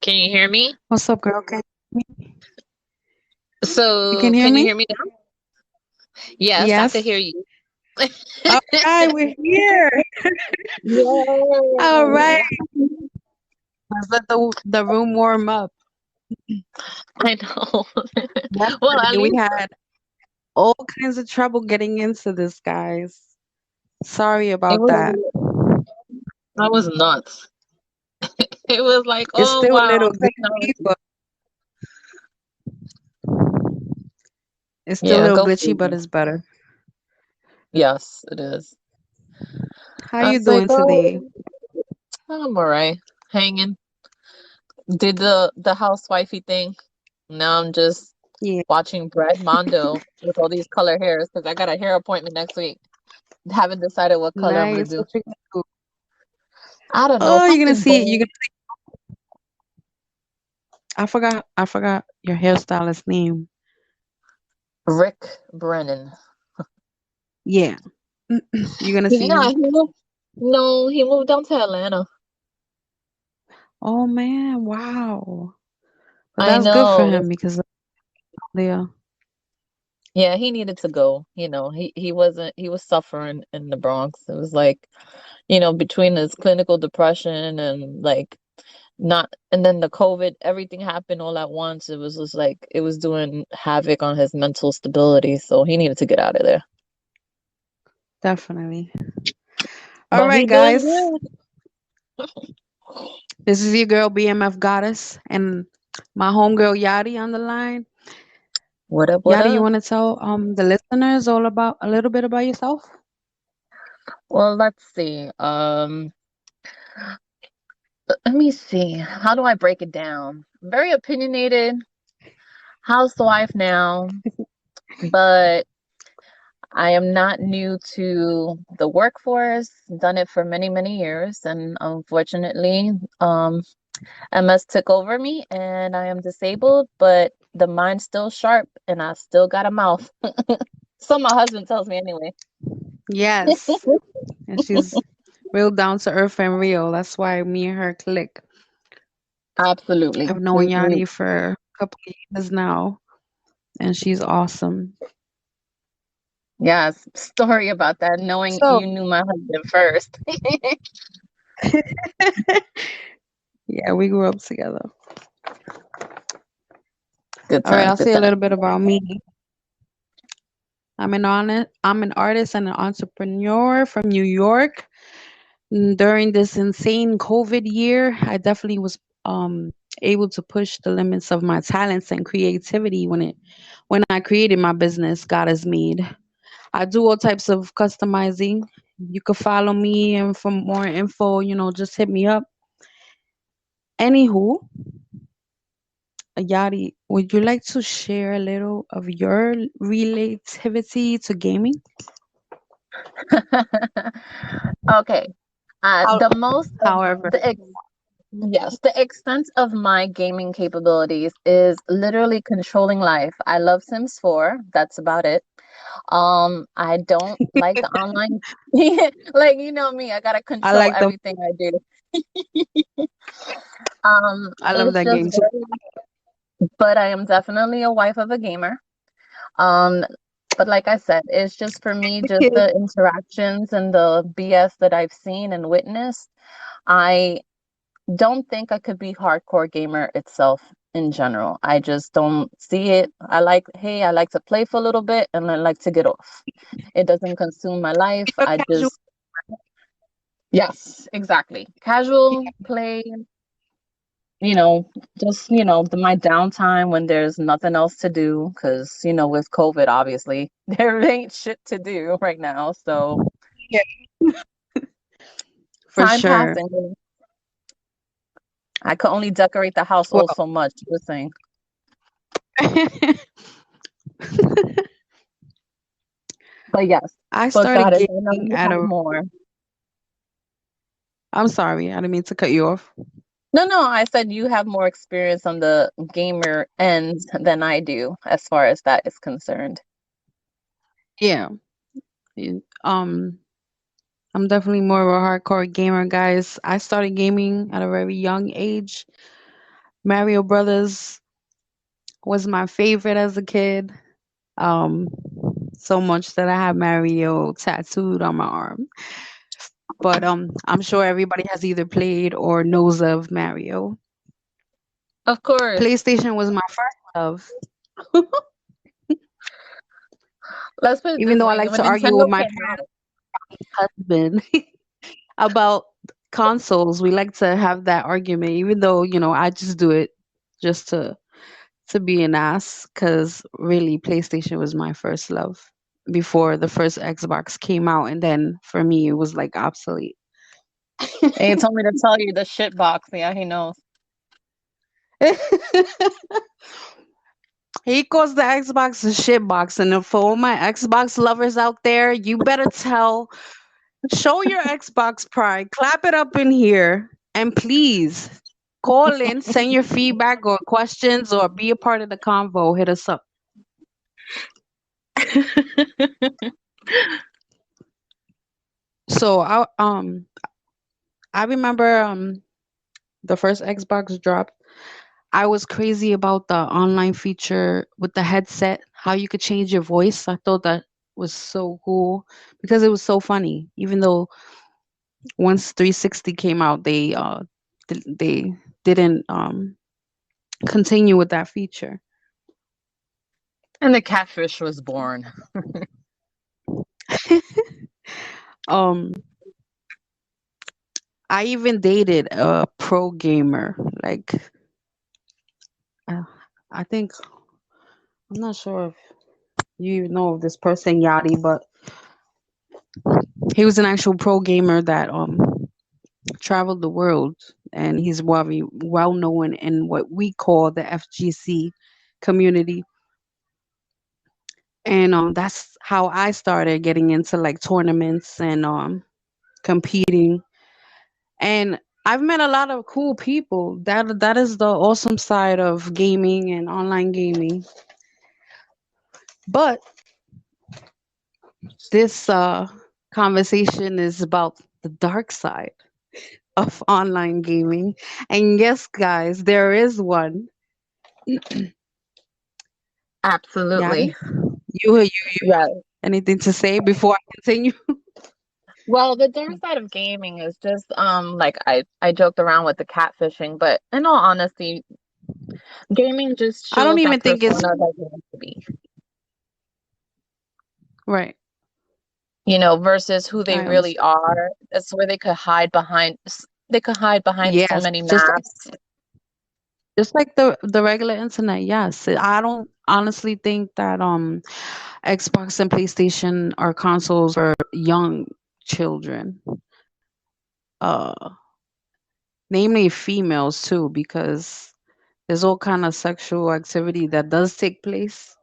Can you hear me? What's up, girl? You So, can hear can you me? hear me now? Yes, I could Yes. hear you. All right, we're here. All right. Yay! Let's let the room warm up. I know. Well, at Yesterday we least had all kinds of trouble getting into this, guys. Sorry it about that. was I was nuts. It was like, It's oh still a wow, little glitchy, technology. but it's still a Yeah, little go glitchy, but figure. it's better. Yes, it is. How I you was like, doing today? oh, I'm all right. Hanging. Did the housewifey thing. Now I'm just Yeah, watching Brad Mondo with all these color hairs because I got a hair appointment next week. Haven't decided what color I'm gonna nice. do. What you gonna do? I don't know, Oh, you're gonna something see it. You bold. gonna. I forgot. I forgot your hairstylist name. Rick Brennan. Yeah. You're gonna see Yeah, him. he moved. No, he moved down to Atlanta. Oh man, wow. But I that's good for know. him because yeah, Yeah, he needed to go. He wasn't. He was suffering in the Bronx. It was like, between his clinical depression and like not, and then the COVID, everything happened all at once. It was just like it was doing havoc on his mental stability. So he needed to get out of there. definitely. All But right, he doing guys. good. This is your girl BMF Goddess and my homegirl Yadi on the line. What up? What Yadi, you up? want to tell the listeners all about a little bit about yourself? Well, let's see. Let me see. How do I break it down? Very opinionated, housewife now, but I am not new to the workforce. Done it for many, many years, and unfortunately, MS took over me, and I am disabled. But the mind's still sharp, and I still got a mouth. So my husband tells me anyway. Yes. And she's real down to earth and real. That's why me and her click. Absolutely. I've known Yadi for a couple of years now, and she's awesome. Yes, story about that, knowing So, you knew my husband first. yeah, we grew up together. Good All right, times, I'll good say a times. little bit about me. I'm an artist and an entrepreneur from New York. During this insane COVID year, I definitely was able to push the limits of my talents and creativity when I created my business, God is Made. I do all types of customizing. You could follow me and for more info, just hit me up. Anywho, Yadi, would you like to share a little of your relativity to gaming? Okay. How, The most of however. yes, the extent of my gaming capabilities is literally controlling life. I love Sims 4. That's about it. I don't like the online like me, I gotta I control like the everything I do. I love It's that just game too. very, but I am definitely a wife of a gamer. Um, but like I said, it's just for me, just the interactions and the BS that I've seen and witnessed. I don't think I could be hardcore gamer itself in general. I just don't see it. I like to play for a little bit and I like to get off. It doesn't consume my life. A I casual. just, yes, exactly. Casual play, you know, just, my downtime when there's nothing else to do. Cause, with COVID, obviously, there ain't shit to do right now. So Yeah, for time sure. passing. I could only decorate the house Well, oh so much. Just saying. But yes, I but started God, I know gaming you at have a. more. I'm sorry, I didn't mean to cut you off. No, no, I said you have more experience on the gamer end than I do as far as that is concerned. Yeah. y- Um, I'm definitely more of a hardcore gamer, guys. I started gaming at a very young age. Mario Brothers was my favorite as a kid. Um, so much that I have Mario tattooed on my arm. But I'm sure everybody has either played or knows of Mario. Of course. PlayStation was my first love. Let's put it Even this though I way. like When to argue Nintendo with my came out, husband about consoles, we like to have that argument, even though, I just do it just to be an ass, because really PlayStation was my first love before the first Xbox came out, and then for me it was like obsolete. and he told me to tell you the shit box. Yeah, he knows. He calls the Xbox a shitbox, and for all my Xbox lovers out there, you better show your Xbox pride, clap it up in here, and please call in, send your feedback or questions, or be a part of the convo. Hit us up. So I remember the first Xbox drop. I was crazy about the online feature with the headset, how you could change your voice. I thought that was so cool because it was so funny. Even though once 360 came out, they didn't continue with that feature. And the catfish was born. um I even dated a pro gamer. Like uh, I think I'm not sure if you even know of this person, Yadi, but he was an actual pro gamer that traveled the world, and he's very well known in what we call the FGC community. And that's how I started getting into like tournaments and competing. And I've met a lot of cool people. That is the awesome side of gaming and online gaming. But this conversation is about the dark side of online gaming. And yes, guys, there is one. Absolutely. Yadi, you Yeah. anything to say before I continue? Well, the dark side of gaming is just like I joked around with the catfishing, but in all honesty, gaming just I don't shows that even think it's persona that you want to be, right. versus who they I really understand. are. That's where they could hide behind so Yes, many masks. just like the regular internet. Yes, I don't honestly think that Xbox and PlayStation are consoles for young children. Uh, namely females too, because there's all kind of sexual activity that does take place,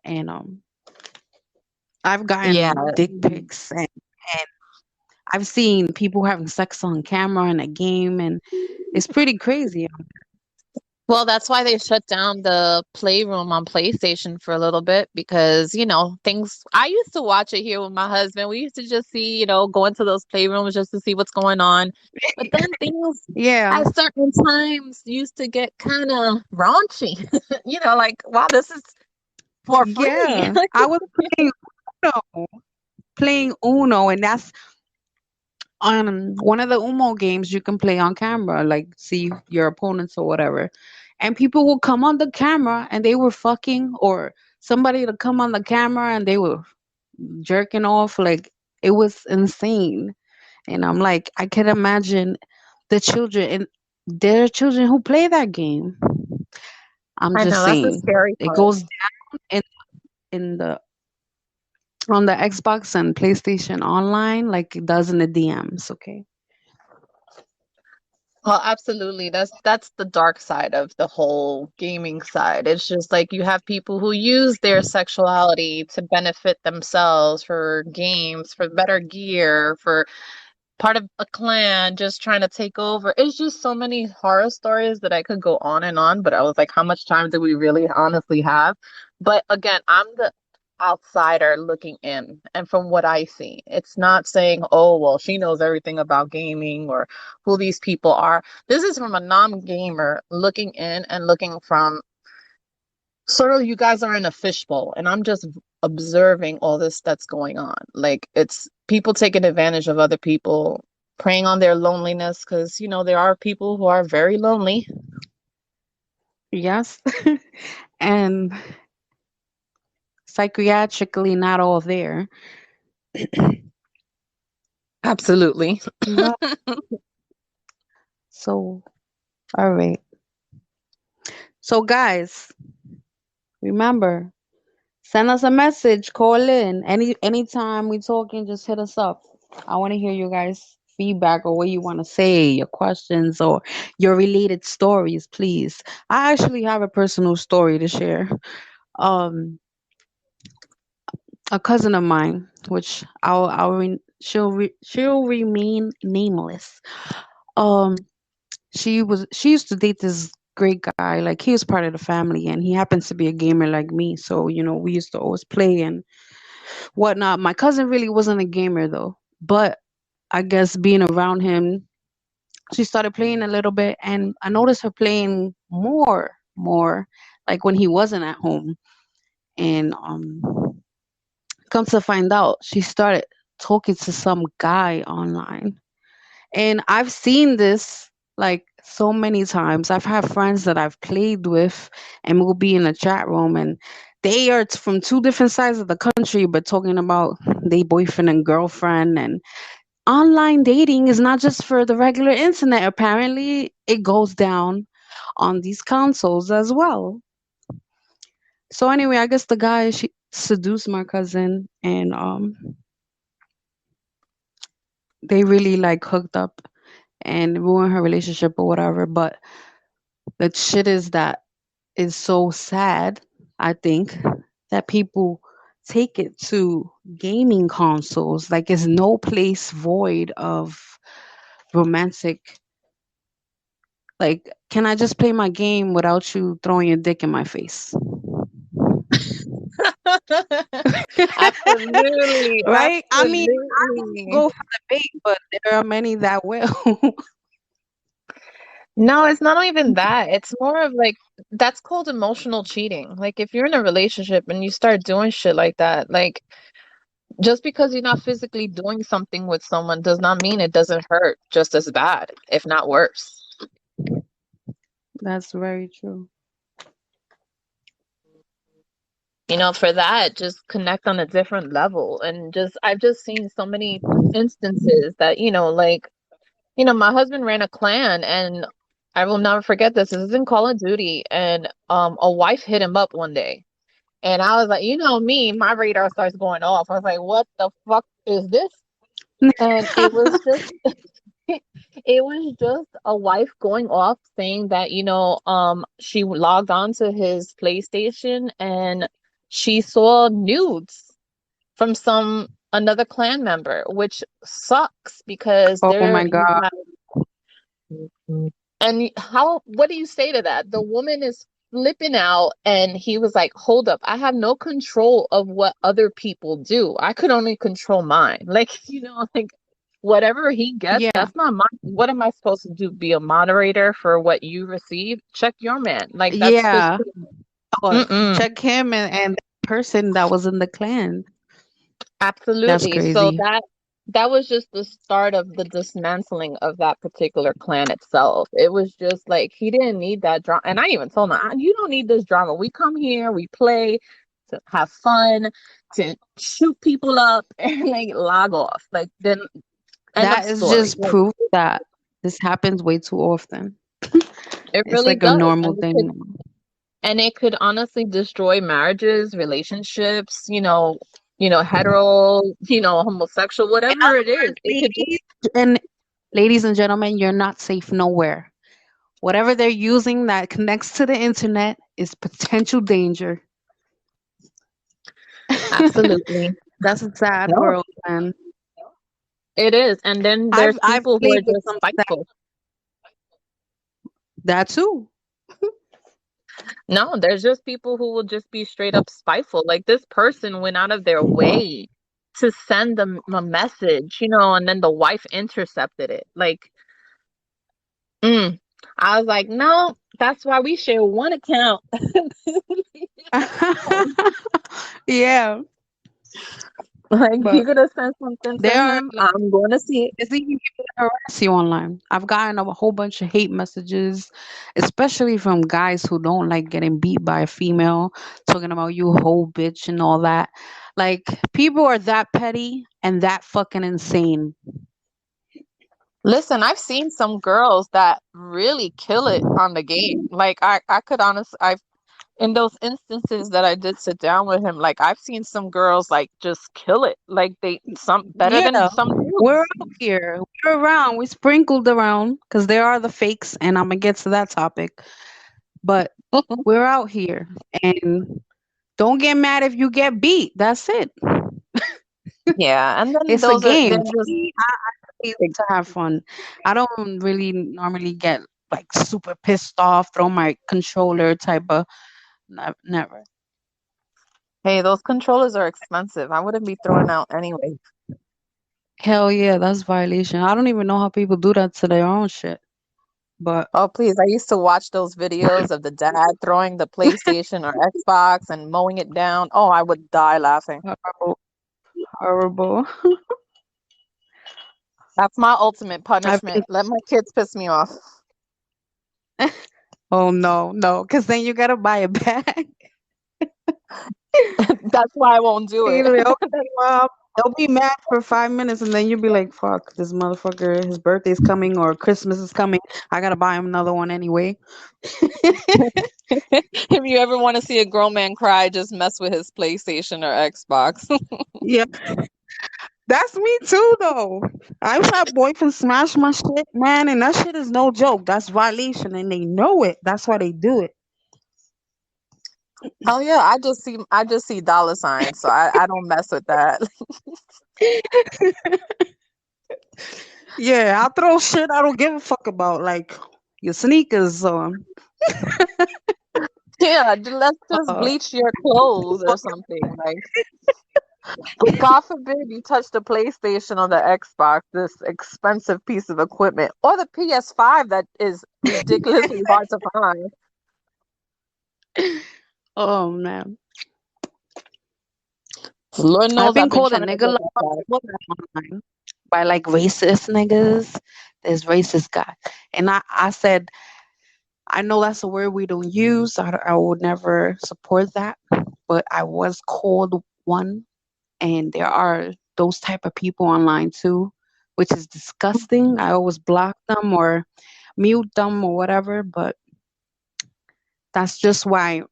and I've Yeah. gotten dick pics, and I've seen people having sex on camera in a game, and it's pretty crazy. Well, that's why they shut down the Playroom on PlayStation for a little bit because, things. I used to watch it here with my husband. We used to just see, go into those playrooms just to see what's going on. But then things Yeah, at certain times used to get kind of raunchy. Like, wow, this is for free. yeah. I was playing Uno, and that's on one of the Uno games you can play on camera, like see your opponents or whatever. And people will come on the camera and they were fucking, or somebody to come on the camera and they were jerking off. Like it was insane. And I'm like, I can imagine the children, and there are children who play that game. I'm I just know that's the saying scary it part. goes down in the on the Xbox and PlayStation online like it does in the DMs. Okay. Well, absolutely. That's the dark side of the whole gaming side. It's just like you have people who use their sexuality to benefit themselves for games, for better gear, for part of a clan just trying to take over. It's just so many horror stories that I could go on and on, but I was like, how much time do we really honestly have? But again, outsider looking in. And from what I see, it's not saying, oh, well, she knows everything about gaming or who these people are. This is from a non-gamer looking in and looking from sort of, you guys are in a fishbowl, and I'm just observing all this that's going on. Like, it's people taking advantage of other people, preying on their loneliness, because, there are people who are very lonely. Yes. And psychiatrically not all there. Absolutely. But so, all right. So, guys, remember, send us a message, call in. Anytime we talking, just hit us up. I want to hear you guys' feedback or what you want to say, your questions or your related stories, please. I actually have a personal story to share. Um, a cousin of mine, which she'll remain nameless. Um, she used to date this great guy. Like he was part of the family, and he happens to be a gamer like me. So we used to always play and whatnot. My cousin really wasn't a gamer though, but I guess being around him, she started playing a little bit, and I noticed her playing more, like when he wasn't at home. And comes to find out, she started talking to some guy online. And I've seen this like so many times. I've had friends that I've played with, and we'll be in a chat room, and they are from two different sides of the country, but talking about their boyfriend and girlfriend. And online dating is not just for the regular internet. Apparently, it goes down on these consoles as well. So anyway, I guess the guy she seduced my cousin, and they really like hooked up and ruined her relationship or whatever. But the shit is so sad, I think, that people take it to gaming consoles. Like it's no place void of romantic. Like, can I just play my game without you throwing your dick in my face? Absolutely. Right? I mean, I won't Absolutely. go for the bait, but there are many that will. No, it's not even that. It's more of like, that's called emotional cheating. Like, if you're in a relationship and you start doing shit like that, like, just because you're not physically doing something with someone does not mean it doesn't hurt just as bad, if not worse. That's very true. For that, just connect on a different level. And I've just seen so many instances that, like, my husband ran a clan, and I will never forget this. This is in Call of Duty, and a wife hit him up one day. And I was like, me, my radar starts going off. I was like, what the fuck is this? And it was just it was just a wife going off saying that, she logged on to his PlayStation and she saw nudes from some another clan member, which sucks because Oh there my you god. have. And what do you say to that? The woman is flipping out, and he was like, hold up, I have no control of what other people do. I could only control mine. Like, like whatever he gets, Yeah. that's not mine. What am I supposed to do? Be a moderator for what you receive? Check your man. Like, that's just, Yeah. Or mm-mm. check him and the person that was in the clan. That's Absolutely. So crazy. that was just the start of the dismantling of that particular clan itself. It was just like he didn't need that drama. And I even told him, You don't need this drama. We come here, we play to have fun, to shoot people up and like log off. Like then end of That is story." just Like proof that this happens way too often. it It's really like a does. normal thing. And it could honestly destroy marriages, relationships, hetero, homosexual, In whatever other it is. words, It could just ladies and gentlemen, you're not safe nowhere. Whatever they're using that connects to the internet is potential danger. absolutely. That's a sad No, world, man. it is. And then there's I've people who are played with just some sad spiteful. that too. No, there's just people who will just be straight up spiteful. Like this person went out of their way to send them a message, and then the wife intercepted it. Like, mm. I was like, no, that's why we share one account. Yeah, Like, you're but gonna send something to there are him, I'm going to see it. there's even people that harass you online. I've gotten a whole bunch of hate messages, especially from guys who don't like getting beat by a female, talking about you whole bitch and all that. Like people are that petty and that fucking insane. Listen, I've seen some girls that really kill it on the game. Like I could honestly, I've in those instances that I did sit down with him, like I've seen some girls like just kill it. Like they some better than Yeah, some we're dudes. out here. We're around. We sprinkled around because there are the fakes, and I'm gonna get to that topic. But we're out here, and don't get mad if you get beat. That's it. Yeah, and then It's a those are game. they're For just me, I like to have fun. I don't really normally get like super pissed off, throw my controller type of. Never. hey, those controllers are expensive. I wouldn't be throwing out anyway. Hell yeah, that's violation. I don't even know how people do that to their own shit. But Oh, please. I used to watch those videos of the dad throwing the PlayStation or Xbox and mowing it down. Oh, I would die laughing. horrible, horrible. That's my ultimate I've punishment. been. Let my kids piss me off. Oh no, no, because then you gotta buy it back. That's why I won't do it. You'll be like, okay, mom. They'll be mad for 5 minutes, and then you'll be like, "Fuck, this motherfucker! His birthday's coming or Christmas is coming. I gotta buy him another one anyway." If you ever want to see a grown man cry, just mess with his PlayStation or Xbox. Yeah, that's me too, though. I've had boyfriends smash my shit, man, and that shit is no joke. That's violation, and they know it. That's why they do it. Oh yeah, I just see dollar signs, so I don't mess with that. Yeah, I throw shit I don't give a fuck about, like your sneakers on. Yeah, let's just Uh, bleach your clothes or something. Like, God forbid you touch the PlayStation or the Xbox, this expensive piece of equipment, or the PS5 that is ridiculously hard to find. oh man, Lord I've knows been I've been called a trying to nigga get that lover back. all that online by like racist niggas. There's racist guy, and I said I know that's a word we don't use. I would never support that, but I was called one, and there are those type of people online too, which is disgusting. I always block them or mute them or whatever, but that's just why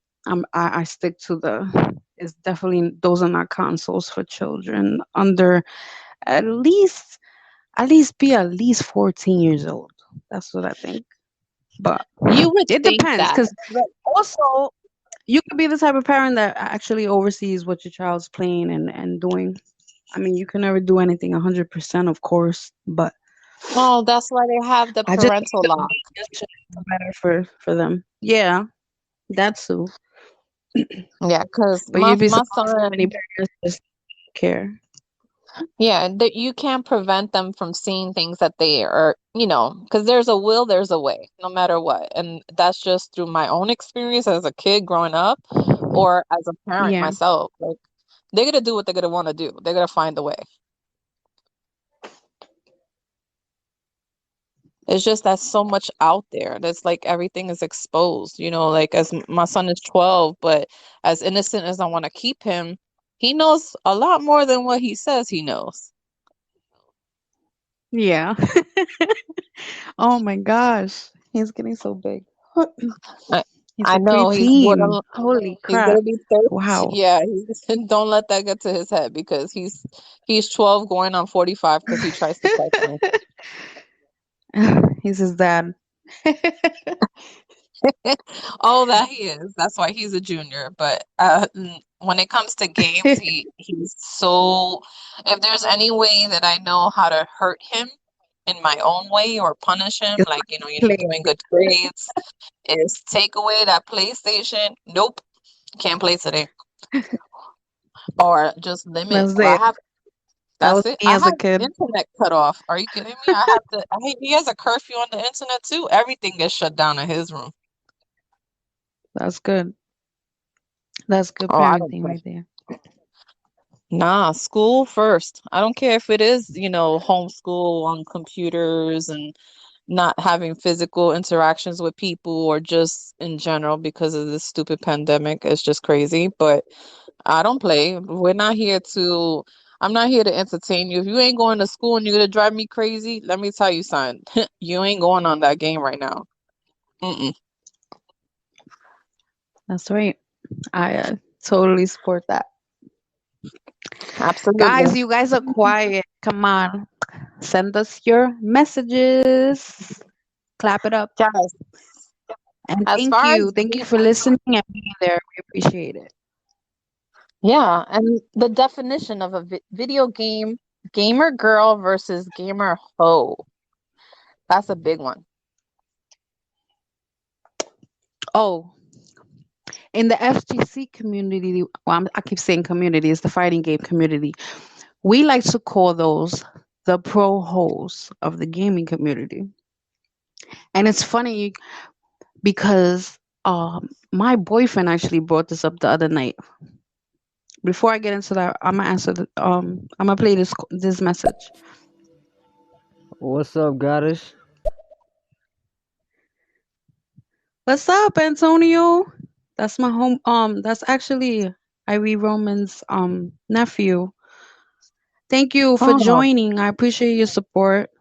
I stick to the. It's definitely those are not consoles for children under at least be at least 14 years old. That's what I think. But You would it think depends that, because but also you could be the type of parent that actually oversees what your child's playing and doing. I mean, you can never do anything 100%, of course, but oh, that's why they have the I just think parental the lock. mediation is better for them. Yeah, that's too. Yeah, because But my you'd be my surprised how many son, parents just care. yeah, that you can't prevent them from seeing things that they are, because there's a will, there's a way, no matter what. And that's just through my own experience as a kid growing up or as a parent Yeah, myself. Like they're gonna do what they're gonna want to do. They're gonna find a way. It's just that so much out there. That's like everything is exposed, like as my son is 12, but as innocent as I want to keep him, he knows a lot more than what he says he knows. yeah. Oh my gosh, he's getting so big. I, He's I a know preteen. Holy he's gonna crap! be 30. Wow. Yeah, don't let that get to his head because he's 12 going on 45 because he tries to catch me. He's his dad. Oh, that he is. That's why he's a junior. But when it comes to games, he's so. If there's any way that I know how to hurt him, in my own way or punish him, It's like, like you're not play. doing good grades, is take away that PlayStation. Nope, can't play today. Or just limit. That's Well, I it. have, That that's was it. me I as a have kid. internet cut off. Are you kidding me? I have to, he has a curfew on the internet too. Everything gets shut down in his room. That's good. That's good Oh, I don't parenting play. right there. Nah, school first. I don't care if it is, homeschool on computers and not having physical interactions with people or just in general because of this stupid pandemic. It's just crazy. But I don't play. I'm not here to entertain you. If you ain't going to school and you're gonna drive me crazy, let me tell you something. You ain't going on that game right now. Mm-mm. That's right. I totally support that. Absolutely. Guys, you guys are quiet. Come on. Send us your messages. Clap it up. Yes. And As thank far you. as Thank you for listening and being there. We appreciate it. yeah, and the definition of a video game gamer girl versus gamer hoe. That's a big one. Oh, in the FGC community, well, I keep saying community, it's the fighting game community. We like to call those the pro holes of the gaming community. And it's funny because my boyfriend actually brought this up the other night. Before I get into that, I'm gonna answer I'm gonna play this message. What's up, Goddess? What's up, Antonio? That's my home. That's actually Irie Roman's nephew. Thank you for Oh, joining. I appreciate your support.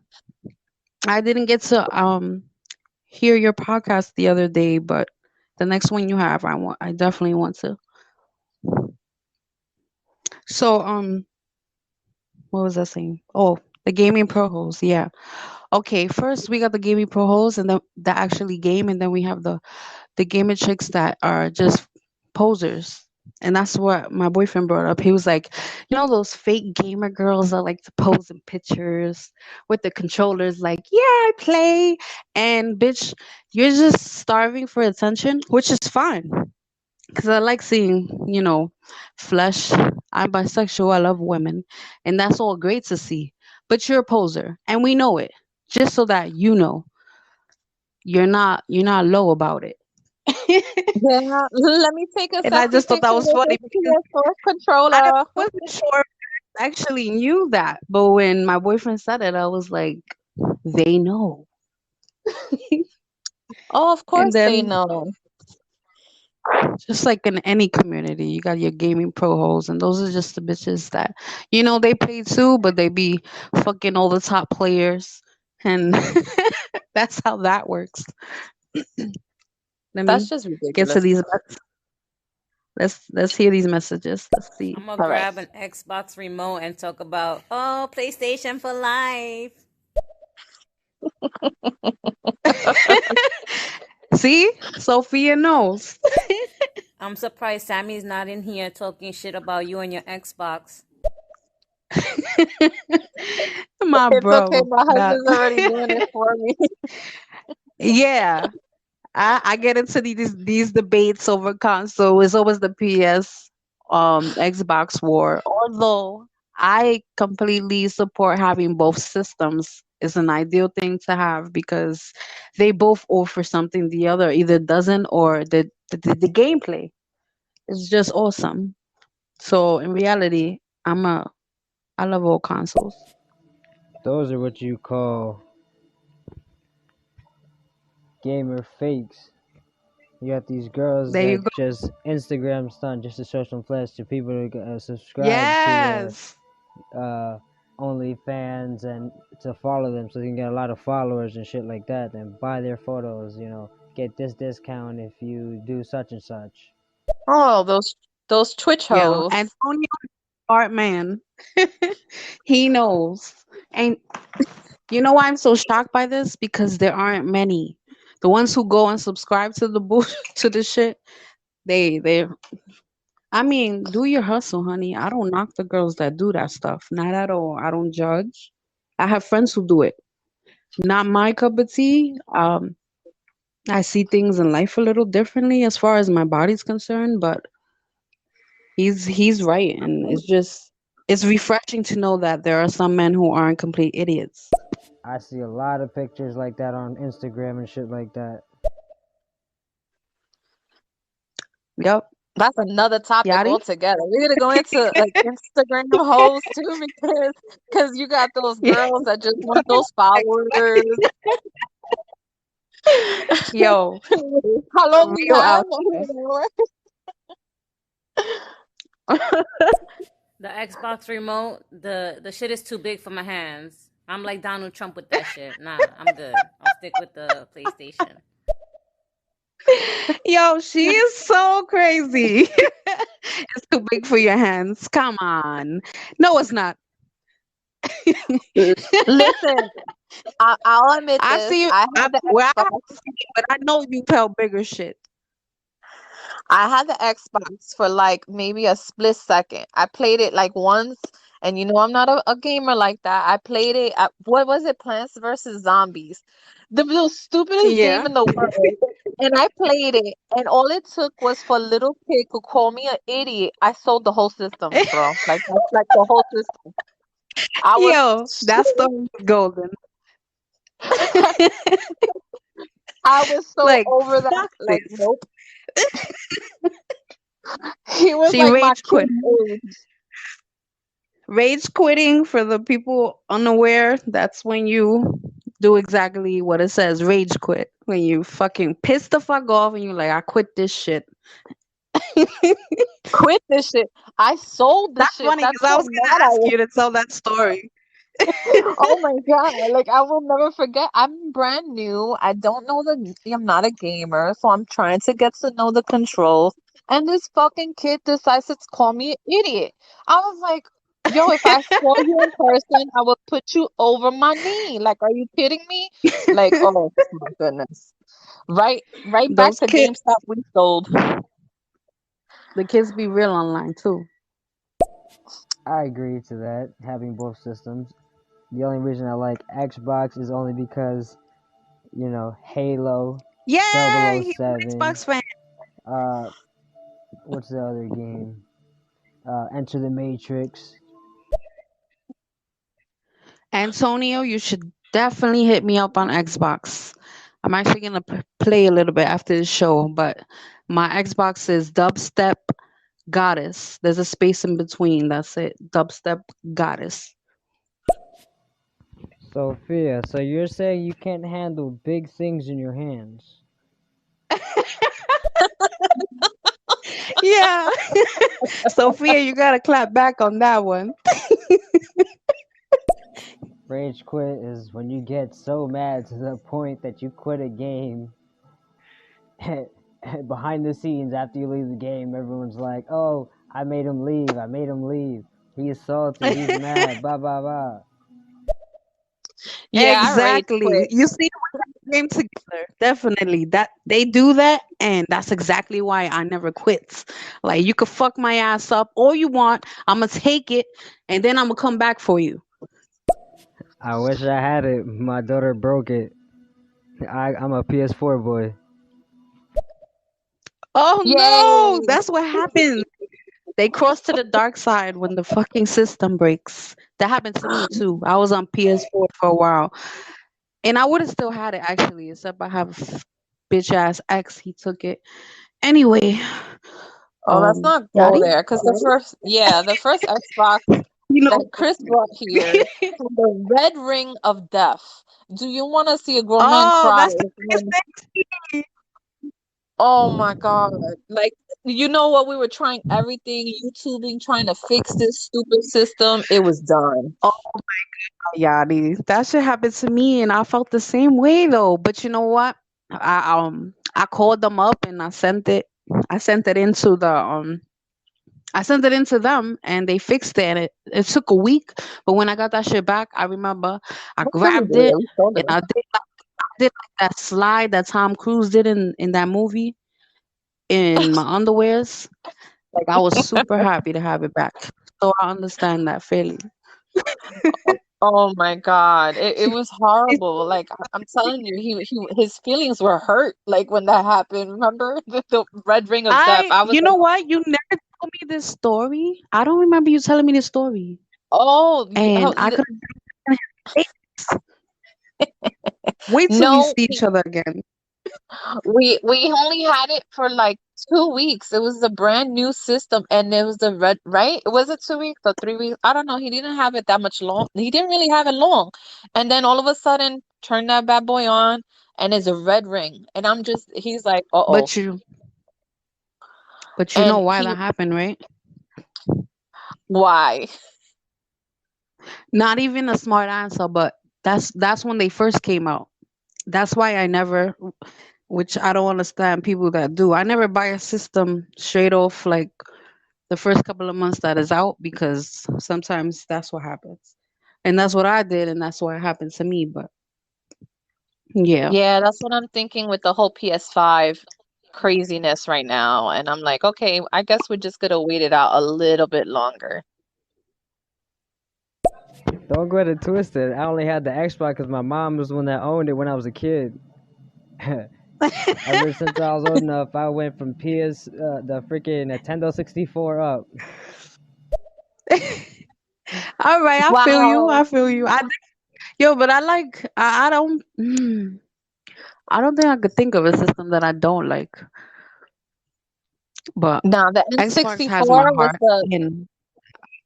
I didn't get to hear your podcast the other day, but the next one you have, I definitely want to. So what was I saying? Oh, the gaming pro host. Yeah. Okay. First we got the gaming pro host, and then the actually game, and then we have the gamer chicks that are just posers. And that's what my boyfriend brought up. He was like, those fake gamer girls that like to pose in pictures with the controllers, like, yeah, I play. And bitch, you're just starving for attention, which is fine. Because I like seeing, flesh. I'm bisexual. I love women. And that's all great to see. But you're a poser. And we know it. Just so that you're not low about it. yeah. Let me take a And I sexy just thought that picture was with funny this because PS4 I controller. wasn't sure if I actually knew that. But when my boyfriend said it, I was like, they know. Oh, of And course they then, know. just like in any community, you got your gaming pro holes, and those are just the bitches that, they play too, but they be fucking all the top players. And that's how that works. Let That's me just get to ridiculous. these. Let's hear these messages. Let's see. I'm gonna All right. grab an Xbox remote and talk about PlayStation for life. See, Sophia knows. I'm surprised Sammy's not in here talking shit about you and your Xbox. My It's okay. bro. My That husband's already doing it for me. yeah. I get into these debates over console. It's always the PS Xbox war. Although I completely support having both systems is an ideal thing to have because they both offer something the other either doesn't, or the gameplay is just awesome. So in reality, I love all consoles. Those are what you call gamer fakes. You got these girls There you that go. just Instagram stunt just to show some flesh to people to subscribe to Yes. OnlyFans and to follow them so they can get a lot of followers and shit like that and buy their photos, get this discount if you do such and such. Oh, those Twitch Yo, hoes. Antonio smart man. He knows. And you know why I'm so shocked by this? Because there aren't many. The ones who go and subscribe to the bull to the shit, they I mean, do your hustle, honey. I don't knock the girls that do that stuff. Not at all. I don't judge. I have friends who do it. Not my cup of tea. I see things in life a little differently as far as my body's concerned, but he's right, and it's refreshing to know that there are some men who aren't complete idiots. I see a lot of pictures like that on Instagram and shit like that. Yep. That's another topic Yadi? altogether. We're gonna go into like Instagram hoes too, because you got those girls that just want those followers. Yo, How long you real have? out here. The Xbox remote, the shit is too big for my hands. I'm like Donald Trump with that shit. Nah, I'm good. I'll stick with the PlayStation. Yo, she is so crazy. It's too big for your hands. Come on. No, it's not. Listen, I'll admit I this. see you. I had the Well, I Xbox. haven't seen it, but I know you've held bigger shit. I had the Xbox for like maybe a split second. I played it like once, and you know I'm not a gamer like that. I played it. What was it? Plants versus Zombies, the most stupidest game Yeah. in the world. And I played it, and all it took was for a little kid to call me an idiot. I sold the whole system, bro. Like that's like the whole system. I was, Yo, that story is golden. I was so Like, over that. fuck Like, this. nope. He was She like my rage quit. kid age. Rage quitting, for the people unaware, that's when you do exactly what it says, rage quit. When you fucking piss the fuck off and you're like, I quit this shit. Quit this shit. I sold the That's shit. funny That's because I how was mad gonna I ask was. you to tell that story. Oh my God. Like I will never forget. I'm brand new. I don't know I'm not a gamer, so I'm trying to get to know the controls. And this fucking kid decides to call me an idiot. I was like, yo, if I saw you in person, I would put you over my knee. Like, are you kidding me? Like, oh my goodness. Right back Those to kids, GameStop we sold. the kids be real online too. I agree to that, having both systems. The only reason I like Xbox is only because, Halo, Yeah, Double O he's an Seven. Xbox fan. uh, what's the other game? Enter the Matrix. Antonio, you should definitely hit me up on Xbox. I'm actually gonna play a little bit after the show, but my Xbox is Dubstep Goddess. There's a space in between. That's it. Dubstep Goddess. Sophia, so you're saying you can't handle big things in your hands? Yeah. Sophia, you gotta clap back on that one. Rage quit is when you get so mad to the point that you quit a game. Behind the scenes, after you leave the game, everyone's like, "Oh, I made him leave. I made him leave. He's salty. He's mad. Blah blah blah." Yeah, I rage Exactly. quit. You see, we came together. Definitely. That they do that, and that's exactly why I never quit. Like you could fuck my ass up all you want. I'ma take it, and then I'ma come back for you. I wish I had it. My daughter broke it. I'm a PS4 boy. Oh no, Yay. that's what happens. They cross to the dark side when the fucking system breaks. That happened to me too. I was on PS4 for a while, and I would have still had it actually, except I have a bitch ass ex. He took it anyway. Oh, let's not go Yadi, there because the first Xbox you know. that Chris brought here had the red ring of death. Do you want to see a grown man Oh, cry? that's the biggest Oh my God. Like, you know what? We were trying everything, YouTubing, trying to fix this stupid system. It was done. thing. Yadi. That shit happened to me and I felt the same way though. But you know what? I called them up and I sent it into the I sent it into them and they fixed it and it took a week. But when I got that shit back, I remember I I'm sure we grabbed did. it We showed and them. I did like that slide that Tom Cruise did in that movie in my underwears. Like I was super happy to have it back. So I understand that feeling. Oh my God. It was horrible. Like I'm telling you, his feelings were hurt like when that happened. Remember the red ring of death? I was You like, know what? You never told me this story. I don't remember you telling me this story. oh, And I could wait till we no, see each other again. we only had it for like 2 weeks. It was a brand new system, and it was the red, right? Was it 2 weeks or 3 weeks? I don't know. He didn't have it that much long. He didn't really have it long. And then all of a sudden, turn that bad boy on, and it's a red ring. And he's like, uh-oh. But you know And why that happened, right? why? Not even a smart answer, but that's when they first came out. That's why I never, which I don't understand people that do. I never buy a system straight off like the first couple of months that is out because sometimes that's what happens. And that's what I did and that's what happened to me. But yeah. Yeah, that's what I'm thinking with the whole PS5 craziness right now. And I'm like, okay, I guess we're just gonna wait it out a little bit longer. Don't get it twisted. I only had the Xbox because my mom was the one that owned it when I was a kid. Ever since I was old enough, I went from the freaking Nintendo 64 up. All right, I feel you. Wow. I feel you. Yo, but I don't I don't think I could think of a system that I don't like. But Now the Xbox has my N64 was heart, the and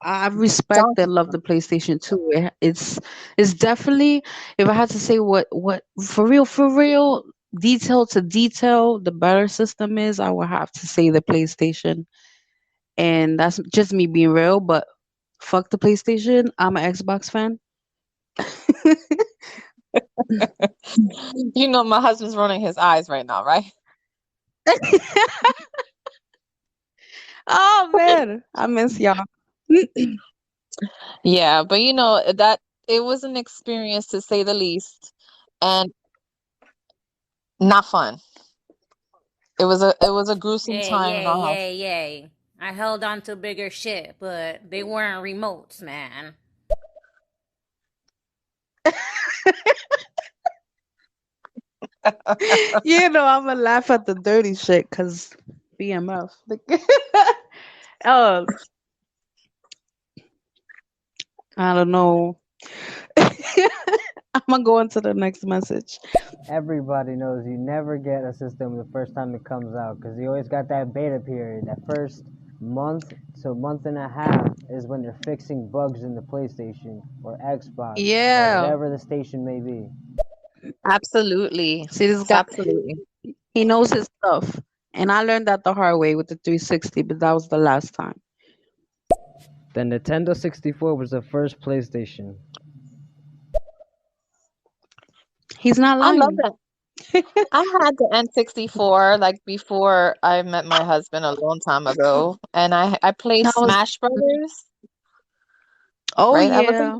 I respect Donkey and love Kong. the PlayStation 2. It's definitely, if I had to say what for real, detail to detail, the better system is, I would have to say the PlayStation. And that's just me being real, but fuck the PlayStation. I'm an Xbox fan. You know my husband's rolling his eyes right now, right? Oh man, I miss y'all. Yeah, but that it was an experience to say the least, and not fun. It was a gruesome Yay, time in yay, our house. yay, yay. I held on to bigger shit, but they weren't remotes, man. I'm gonna laugh at the dirty shit because BMF. Oh, I don't know. I'm gonna go into the next message. Everybody knows you never get a system the first time it comes out because you always got that beta period. That first month to month and a half is when they're fixing bugs in the PlayStation or Xbox or Yeah. whatever the station may be. Absolutely. See, this guy, Absolutely. he knows his stuff. And I learned that the hard way with the 360, but that was the last time. The Nintendo 64 was the first PlayStation. He's not I love lying. that. I had the N64 like before I met my husband a long time ago, and I played That was, Smash Brothers, oh right? I was yeah,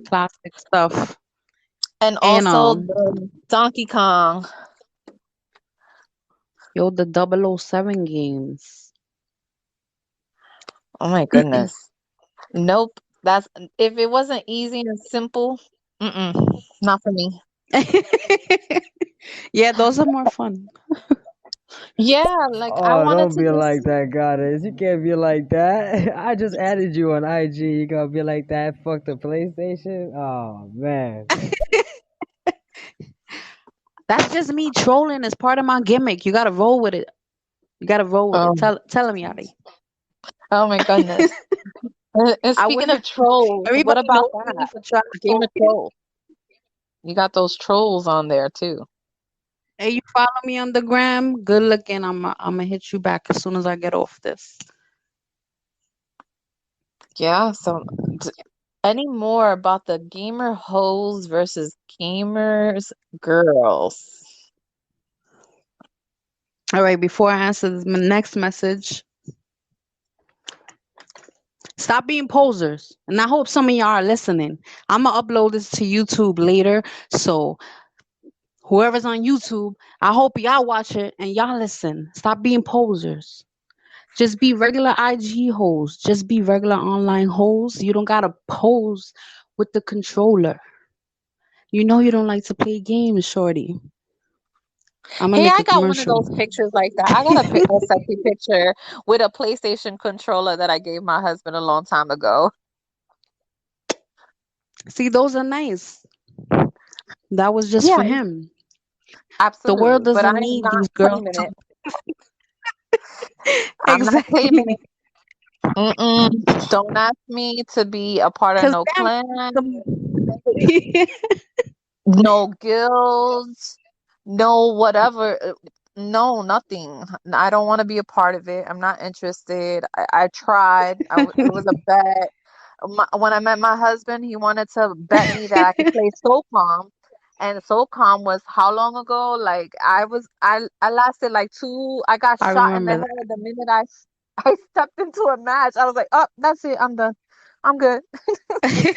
classic stuff. and And also the Donkey Kong. the 007 games. Oh my goodness. Nope. That's if it wasn't easy and simple, not for me. Yeah, those are more fun. Yeah, like I Oh, wanted don't to be like just that, Goddess. You can't be like that. I just added you on IG. You gonna be like that? Fuck the PlayStation? Oh, man. That's just me trolling as part of my gimmick. You gotta roll with it. You gotta roll with it. um Tell him, Yadi. oh my goodness. And I speaking wouldn't. of trolls, what Everybody about knows me that? for trash Game of talking. Trolls. You got those trolls on there too. Hey, you follow me on the gram? Good looking. I'm gonna hit you back as soon as I get off this. Yeah, so any more about the gamer hoes versus gamers girls? All right. Before I answer this next message, stop being posers. And I hope some of y'all are listening. I'm gonna upload this to YouTube later. So whoever's on YouTube, I hope y'all watch it and y'all listen. Stop being posers. Just be regular IG hoes. Just be regular online hoes. You don't gotta pose with the controller. You know you don't like to play games, shorty. I'm gonna Hey, make I a got one of commercial. those pictures like that. I got a sexy picture with a PlayStation controller that I gave my husband a long time ago. See, those are nice. That was just Yeah, for him. The world absolutely. But I doesn't am need not these girls claiming to it. I'm not claiming exactly. it. Mm-mm. Don't ask me to be a part of Cause no damn, clan, the no guilds, no whatever. No, nothing. I don't want to be a part of it. I'm not interested. I tried. It was a bet. When I met my husband, he wanted to bet me that I could play SOCOM. And SOCOM was how long ago? Like I lasted like I got I shot in the remember head the minute I stepped into a match. I was like, oh, that's it. I'm done. I'm good. that.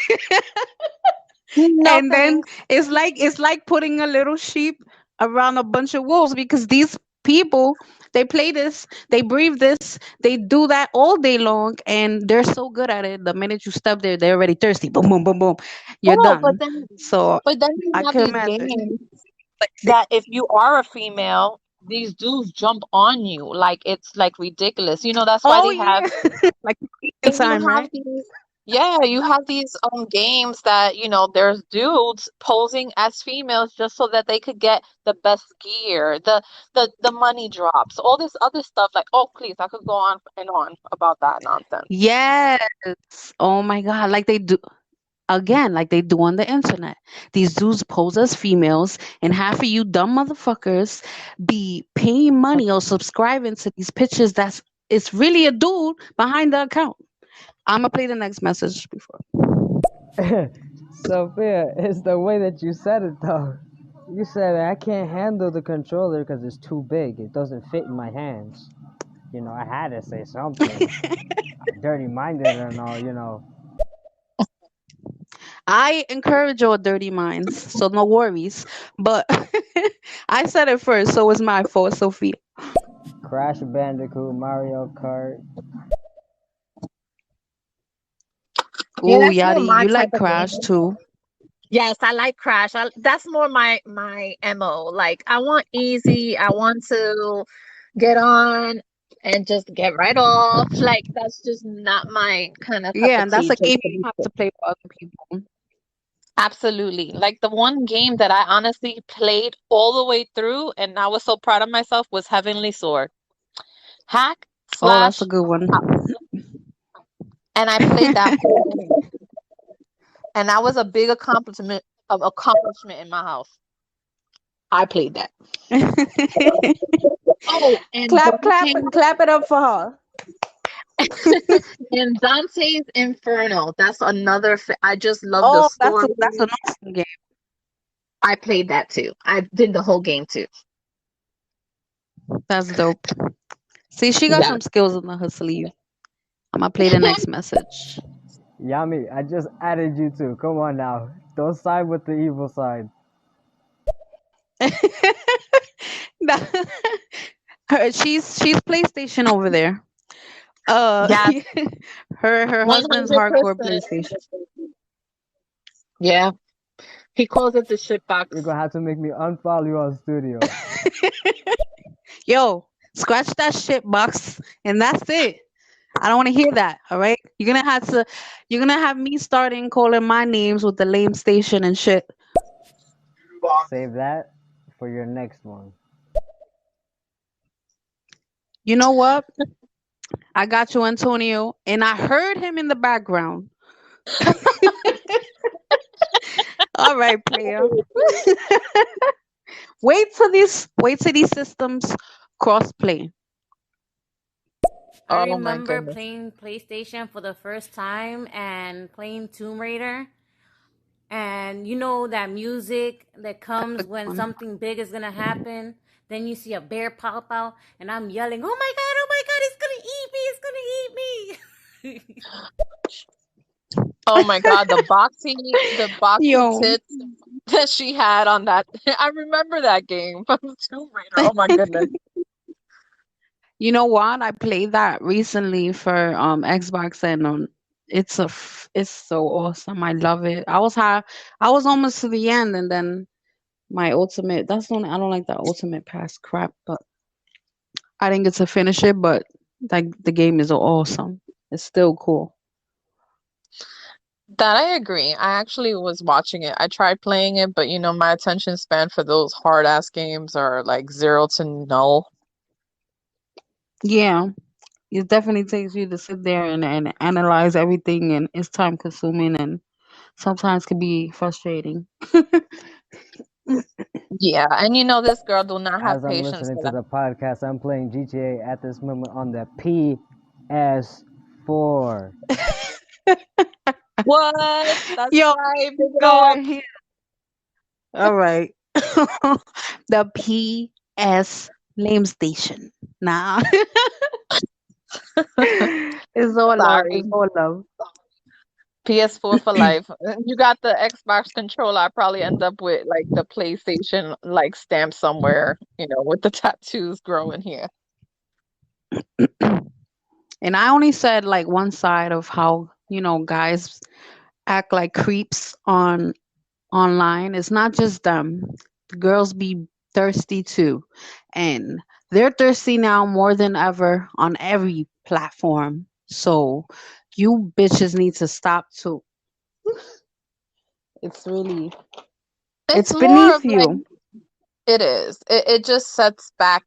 No And then thanks. it's like putting a little sheep around a bunch of wolves because these people they play this, they breathe this, they do that all day long, and they're so good at it. The minute you step there, they're already thirsty. Boom, boom, boom, boom. You're Oh, done. So but then you I have can these imagine. games that if you are a female, these dudes jump on you like it's like ridiculous. That's why Oh they have yeah, like Korean then you time, have right? these yeah, you have these games that, there's dudes posing as females just so that they could get the best gear, the money drops, all this other stuff. Like, oh please, I could go on and on about that nonsense. Yes. Oh my God. Like they do again, like they do on the internet. These dudes pose as females, and half of you dumb motherfuckers be paying money or subscribing to these pictures that's it's really a dude behind the account. I'm gonna play the next message before. Sophia, it's the way that you said it though. You said I can't handle the controller because it's too big. It doesn't fit in my hands. I had to say something. Dirty minded and all. I encourage your dirty minds, so no worries. But I said it first, so it's my fault, Sophia. Crash Bandicoot, Mario Kart. Yeah, Ooh, that's more Yadi, my you type like of Crash game. too. Yes, I like Crash. That's more my MO. Like I want easy. I want to get on and just get right off. Like that's just not my kind of cup Yeah, of and that's tea. a Just game to you be have fair. to play with other people. Absolutely. Like the one game that I honestly played all the way through and I was so proud of myself was Heavenly Sword. Hack Oh, that's a slash good one. out. And I played that whole game. And that was a big accomplishment in my house. I played that. Oh, and Clap, clap, Dante clap it up for her. and Dante's Inferno. That's another. I just love the Oh, story. that's an awesome game. I played that too. I did the whole game too. That's dope. See, she got Yeah. some skills in her sleeve. I'm gonna play the next message. Yami, I just added you too. Come on now. Don't side with the evil side. That- she's PlayStation over there. Uh, Yeah. her One husband's hundred hardcore percent. PlayStation. Yeah. He calls it the shit You're box. gonna have to make me unfollow you on studio. Yo, scratch that shit box, and that's it. I don't want to hear that. All right, you're gonna have me starting calling my names with the lame station and shit. Save that for your next one. You know what? I got you, Antonio, and I heard him in the background. All right, player. Wait till these systems cross play. I Oh my remember goodness. playing PlayStation for the first time and playing Tomb Raider. And you know that music that comes when One. something big is gonna happen. Then you see a bear pop out, and I'm yelling, oh my God, it's gonna eat me, it's gonna eat me." Oh my God, the boxy Yo, tits that she had on that. I remember that game from Tomb Raider. Oh my goodness. you know what? I played that recently for Xbox and It's so awesome. I love it. I was almost to the end, and then my ultimate. That's the only I don't like the ultimate pass crap, but I didn't get to finish it. But like the game is awesome. It's still cool. That I agree. I actually was watching it. I tried playing it, but my attention span for those hard ass games are like zero to null. Yeah, it definitely takes you to sit there and analyze everything, and it's time consuming and sometimes can be frustrating. Yeah, and this girl do not have As I'm patience listening for to that. the podcast, I'm playing GTA at this moment on the PS4. What? That's Yo, right. Pick it up. going here. All right. The PS name station. Nah. It's all love. Sorry. It's all love. PS4 for life. You got the Xbox controller. I probably end up with like the PlayStation like stamp somewhere, with the tattoos growing here. And I only said like one side of how, guys act like creeps on online. It's not just them. The girls be thirsty too. And they're thirsty now more than ever on every platform. So you bitches need to stop too. It's really It's it's more of beneath like you. it is. It just sets back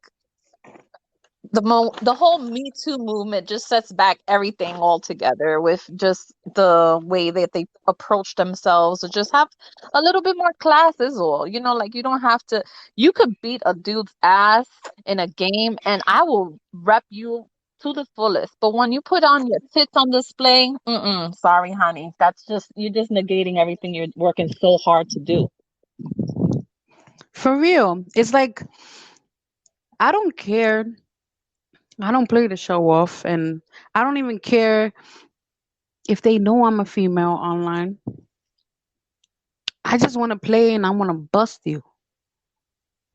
the whole Me Too movement just sets back everything altogether with just the way that they approach themselves or just have a little bit more class is all. Like you don't have to you could beat a dude's ass in a game and I will rep you to the fullest. But when you put on your tits on display, sorry, honey. That's just you're just negating everything you're working so hard to do. For real. It's like I don't care. I don't play to show off, and I don't even care if they know I'm a female online. I just want to play and I want to bust you.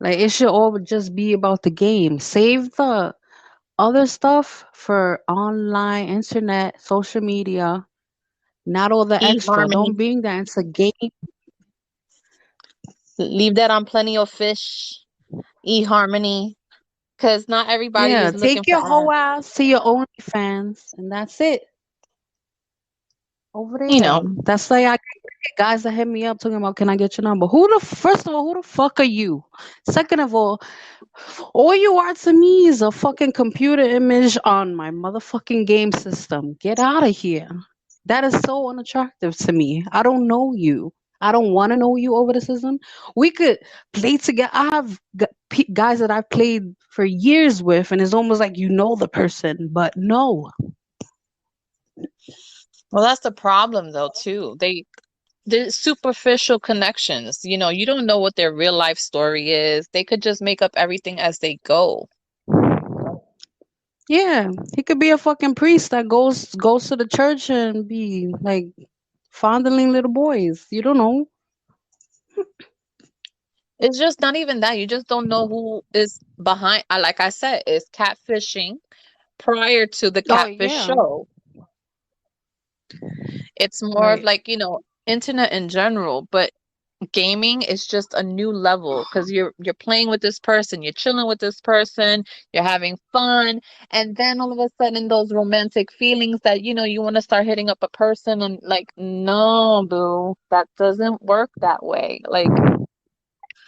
Like it should all just be about the game. Save the other stuff for online, internet, social media. Not all the extra. Don't eHarmony. bring that into game. Leave that on Plenty of Fish, eHarmony, because not everybody Yeah, is looking take for your whole ass to your OnlyFans, and that's it. Over you there. know That's like I get guys that hit me up talking about, can I get your number? First of all, who the fuck are you? Second of all you are to me is a fucking computer image on my motherfucking game system. Get out of here. That is so unattractive to me. I don't know you. I don't want to know you over the system. We could play together. I have guys that I've played for years with, and it's almost like you know the person, but no. well, that's the problem though too. The superficial connections, you don't know what their real life story is. They could just make up everything as they go. Yeah, he could be a fucking priest that goes to the church and be like fondling little boys. You don't know. It's just not even that. You just don't know who is behind. Like I said, it's catfishing prior to the Oh catfish yeah, show. It's more of right. like, internet in general, but gaming is just a new level because you're playing with this person, you're chilling with this person, you're having fun, and then all of a sudden those romantic feelings that you want to start hitting up a person and like, no, boo, that doesn't work that way. Like,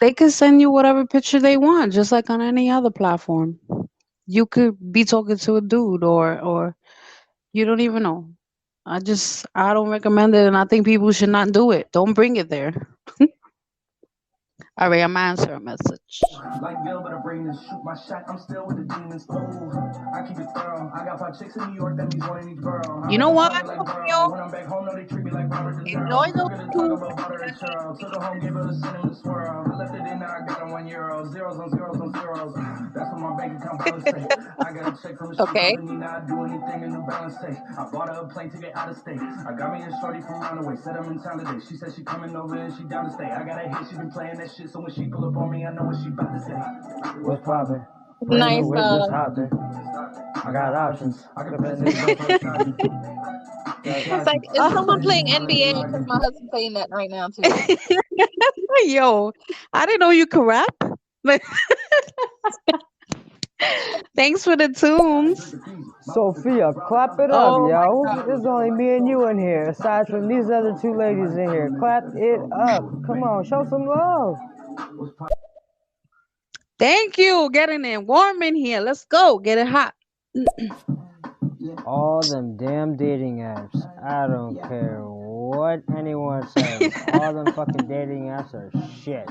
They can send you whatever picture they want, just like on any other platform. You could be talking to a dude, or you don't even know. I don't recommend it, and I think people should not do it. Don't bring it there. All right, I'm answering a message. Like Bill, but a brain is shoot my shot. I'm still with the demons. Ooh, I keep it thorough. I got 5 chicks in New York, that means one in each borough. I You make know them what, call me like Romeo? Burrow. When I'm back home, no, they treat me like Robert De Enjoy Niro. those Forget to talk two. about butter and churro. Took her home, gave her the cinnamon swirl. I left it in there, I got her €1. Zeros on zeros on zeros. That's what my bank account balance say. I got a check from the shoe okay, company, now I do anything in New Balance say. I bought her a plane ticket out of state. I got me a shorty from Runaway, said I'm in town today. She said she coming over and she down to stay. I got a hit, she been playing that shit, so when she pull up on me, I know what she about to say. What's poppin'? Brand new nice. whip, just hopped in. I got options. I can pass it. It's like, is someone playing NBA? Because my husband playing that right now too. Yo, I didn't know you could rap. But thanks for the tunes. Sophia, clap it up, Oh my yo. god. There's only me and you in here, aside from these other two ladies in here. Clap it up. Come on, show some love. Thank you. Getting it warm in here. Let's go. Get it hot. All them damn dating apps. I don't care what anyone says. All them fucking dating apps are shit.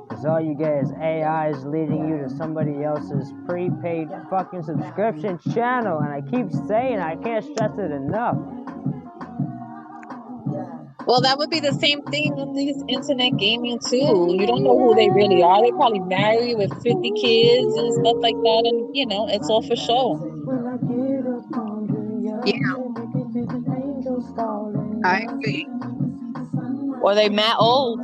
Cause all you get is AIs leading you to somebody else's prepaid fucking subscription channel. And I keep saying, I can't stress it enough. Well, that would be the same thing on these internet gaming too. You don't know who they really are. They probably married with 50 kids and stuff like that, and it's all for show. Yeah, I agree. Or they mad old.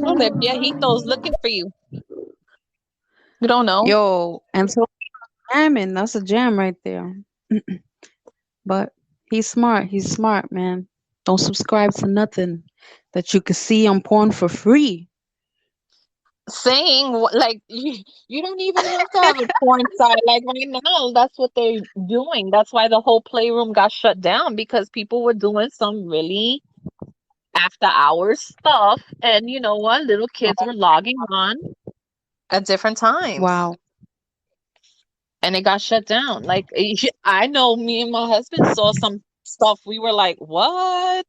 Oh, they're viejitos looking for you. You don't know. Yo, and so jamming. That's a jam right there. But he's smart. He's smart, man. Don't subscribe to nothing that you can see on porn for free. Saying like you don't even have to have a porn site. Like right now, that's what they're doing. That's why the whole playroom got shut down because people were doing some really after hours stuff, and you know what? Little kids were logging on at different times, Wow. and it got shut down. Like I know, me and my husband saw some stuff. We were like, "What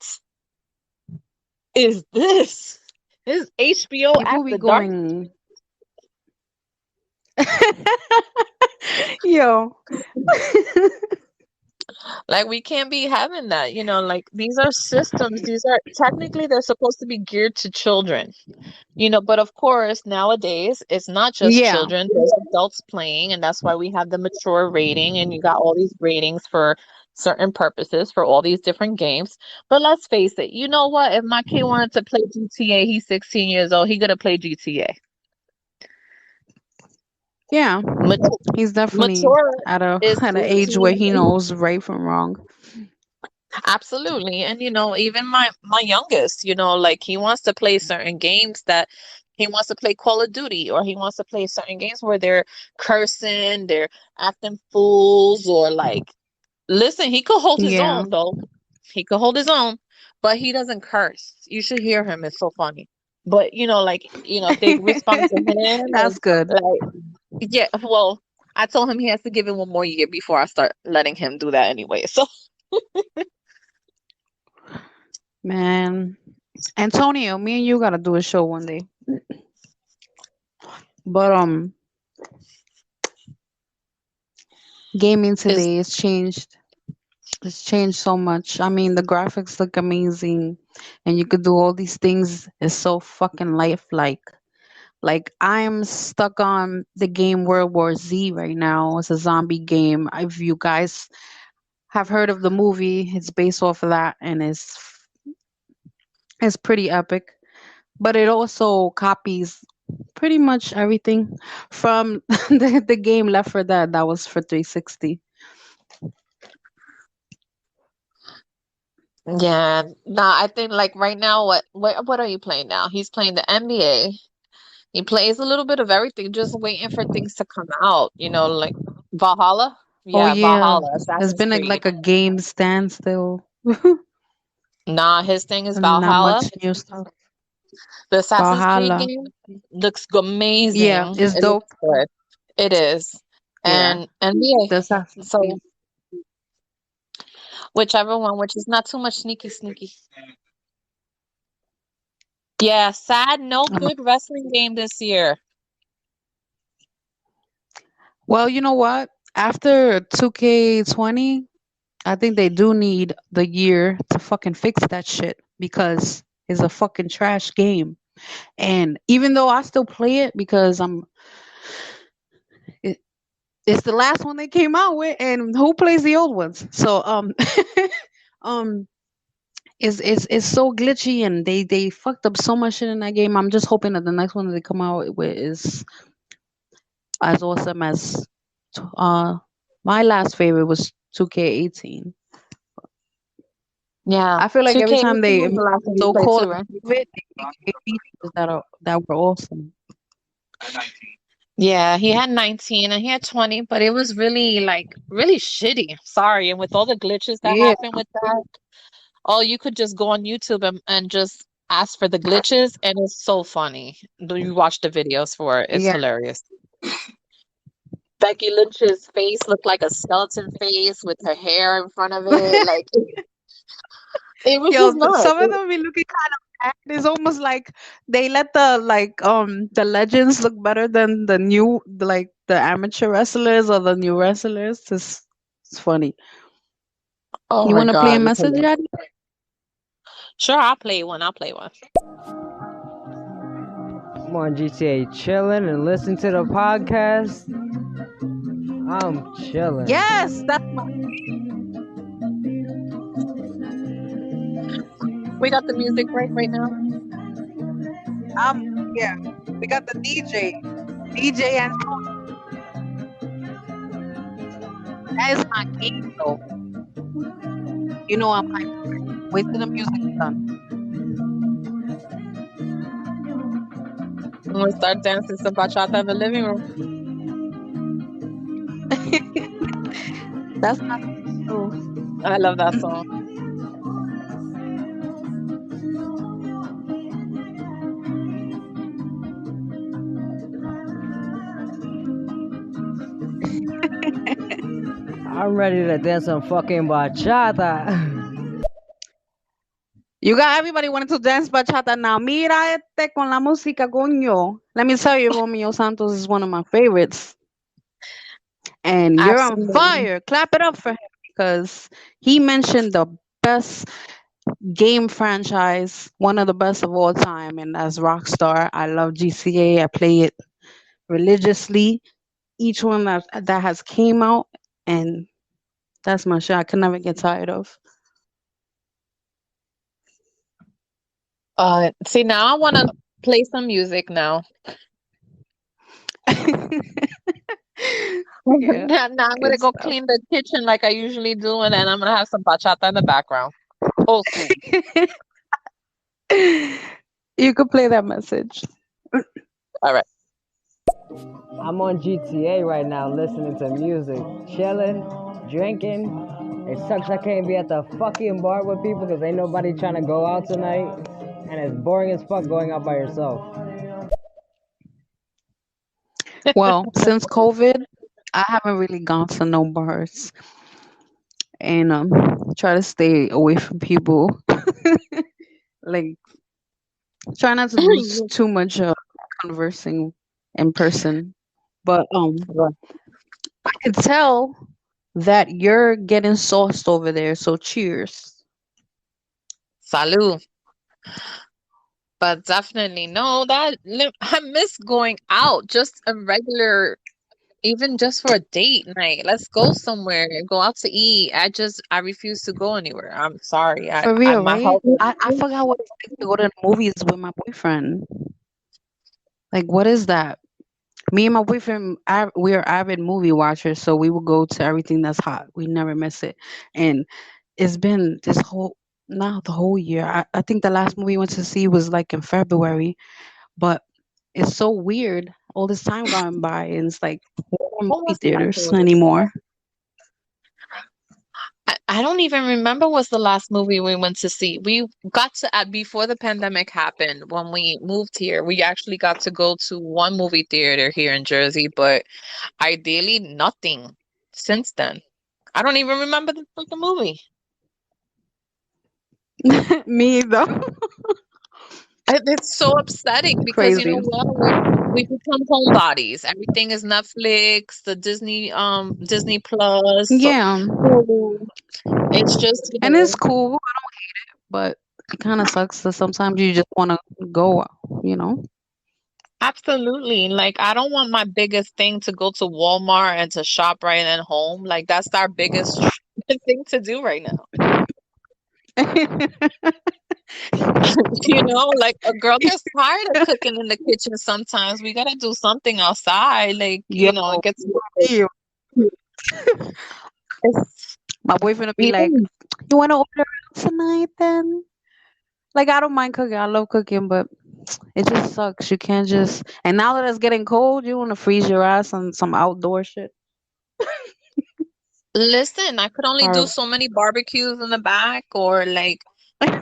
is this? This is HBO People be after dark." going, yo. Like we can't be having that, like these are systems, these are technically they're supposed to be geared to children, but of course nowadays it's not just Yeah. children, there's adults playing, and that's why we have the mature rating, and you got all these ratings for certain purposes for all these different games. But let's face it, you know what? If my kid wanted to play GTA, he's 16 years old, he gonna play GTA. Yeah. Mature, He's definitely mature at a is at an age where 18. he knows right from wrong. Absolutely. And even my youngest, like he wants to play certain games that he wants to play Call of Duty, or he wants to play certain games where they're cursing, they're acting fools, or like listen, he could hold his Yeah. own though. He could hold his own, but he doesn't curse. You should hear him. It's so funny. But if they respond to him That's and good. like yeah, well, I told him he has to give it one more year before I start letting him do that anyway. So Man. Antonio, me and you gotta do a show one day. But gaming is today has changed. It's changed so much. I mean, the graphics look amazing, and you could do all these things. It's so fucking lifelike. Like I'm stuck on the game World War Z right now. It's a zombie game. If you guys have heard of the movie, it's based off of that, and it's pretty epic. But it also copies pretty much everything from the game Left 4 Dead that was for 360. Yeah, nah, I think like right now, what are you playing now? He's playing the NBA. He plays a little bit of everything, just waiting for things to come out, like Valhalla. Oh Yeah, yeah, Valhalla, there's Assassin's been Creed. like a game standstill. Nah, his thing is And not Valhalla. much new stuff. The Assassin's Creed Valhalla. game looks Yeah, amazing. it's It looks dope. good. It is. Yeah, And NBA. the Assassin's So Creed. whichever one, which is not too much sneaky. Yeah, sad, no Uh, good wrestling game this year. well, you know what? After 2K20, I think they do need the year to fucking fix that shit because it's a fucking trash game. And even though I still play it because it, it's the last one they came out with, and who plays the old ones? So um, it's so glitchy, and they fucked up so much shit in that game. I'm just hoping that the next one that they come out with is as awesome as uh my last favorite was 2K18. Yeah, I feel like every 2K18 time they was make the last a one we played so-called too, right? improvement, they make new features that were awesome. Yeah, he had 19 and he had 20, but it was really like really shitty. Sorry. And with all the glitches that Yeah, happened with that, oh, you could just go on YouTube and just ask for the glitches, and it's so funny. Do you watch the videos for it? It's yeah, hilarious. Becky Lynch's face looked like a skeleton face with her hair in front of it. Like it was yo, just nuts. some of them be looking kind of bad. It's almost like they let the legends look better than the amateur wrestlers or the new wrestlers. It's funny. Oh You my want to play a God. It's message, hilarious. Daddy? Sure, I'll play one. I'll play one. I'm on GTA chilling and listening to the podcast. I'm chilling. Yes, that's We got the music break right now. um yeah. We got the DJ, and that is my game though. You know I'm hyped. Wait till the music's done. I'm gonna start dancing some bachata in the living room. That's my too. I love that song. I'm ready to dance some fucking bachata. You got everybody wanting to dance bachata now. Mira con la música, coño. Let me tell you, Romeo Santos is one of my favorites. And you're on Absolutely. fire. Clap it up for him because he mentioned the best game franchise, one of the best of all time, and that's Rockstar. I love GCA. I play it religiously. Each one that has came out, and that's my shit. I can never get tired of. See, now I want to play some music now. Yeah, Now I'm gonna good go stuff. clean the kitchen like I usually do, and then I'm gonna have some bachata in the background. Old school. You could play that message. All right. I'm on GTA right now listening to music, chilling, drinking. It sucks I can't be at the fucking bar with people because ain't nobody trying to go out tonight. And it's boring as fuck going out by yourself. Well, since COVID, I haven't really gone to no bars and try to stay away from people. Like try not to do too much conversing in person. But I can tell that you're getting sauced over there. So cheers. Salud. But definitely no, I miss going out, just a regular, even just for a date night. Let's go somewhere, go out to eat. I refuse to go anywhere. I'm sorry. For I real, my right? health is I forgot what it's like to go to the movies with my boyfriend. Like, what is that? Me and my boyfriend, we are avid movie watchers, so we will go to everything that's hot. We never miss it. And it's been this whole, not the whole year. I think the last movie we went to see was like in February, but it's so weird. All this time gone by, and it's like, no more what movie was the last theaters movie? anymore. I don't even remember what's the last movie we went to see. We got to before the pandemic happened, when we moved here, we actually got to go to one movie theater here in Jersey, but ideally nothing since then. I don't even remember the freaking movie. Me either. It's so upsetting because you Crazy. know what? We become homebodies. Everything is Netflix, the Disney Plus, so Yeah, Hulu. It's just, and it's cool, but it kind of sucks that sometimes you just want to go. You know. absolutely. Like, I don't want my biggest thing to go to Walmart and to shop right at home. Like, that's our biggest thing to do right now. You know, like a girl gets tired of cooking in the kitchen sometimes. We gotta do something outside. Like, Yo, it gets you. My boyfriend will be like, Even "You want to order out tonight then?" Like I don't mind cooking. I love cooking, but it just sucks. You can't just. And now that it's getting cold, you want to freeze your ass on some outdoor shit. listen, I could only do Horrible. so many barbecues in the back, or like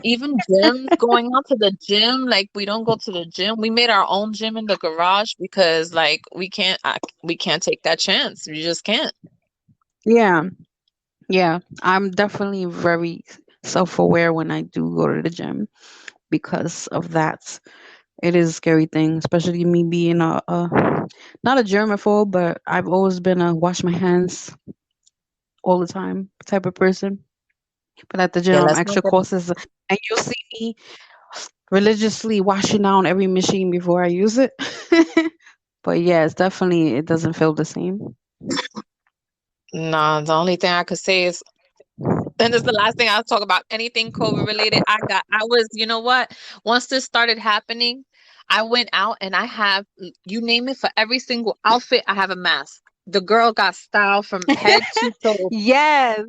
even gyms, going out to the gym. Like we don't go to the gym. We made our own gym in the garage because like we can't take that chance. We just can't. Yeah, yeah. I'm definitely very self-aware when I do go to the gym because of that. It is a scary thing, especially me being a not a germaphobe, but I've always been a wash my hands all the time type of person. But at the gym, Yeah, I'm let's not extra get cautious, and you'll see me religiously washing down every machine before I use it. But yeah, it's definitely it doesn't feel the same. nah, the only thing I could say is, and this is the last thing I'll talk about anything COVID related. I was, you know what? Once this started happening, I went out and I have, you name it, for every single outfit, I have a mask. The girl got style from head to toe. Yes,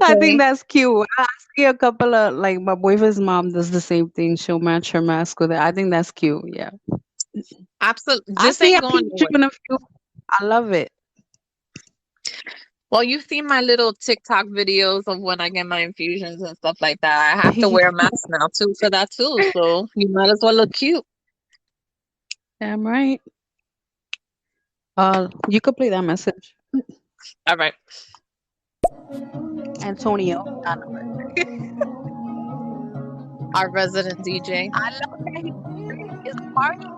I think Okay. that's cute. I see a couple of like my boyfriend's mom does the same thing. She'll match her mask with it. I think that's cute. Yeah, Absolutely. I This see. I ain't going peeped you nowhere. in a few. I love it. Well, you've seen my little TikTok videos of when I get my infusions and stuff like that. I have to wear a mask now too for that too. So you might as well look cute. Damn right. You could play that message, All right. Antonio. Our resident DJ. I love that he is partying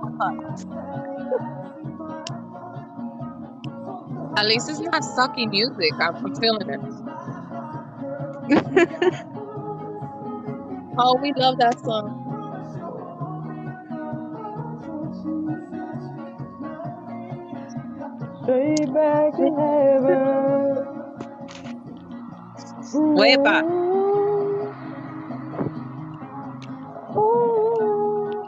At least it's not sucky music. I'm feeling it. with us. Oh, we love that song. Straight back to heaven. Way back. Ooh, ooh.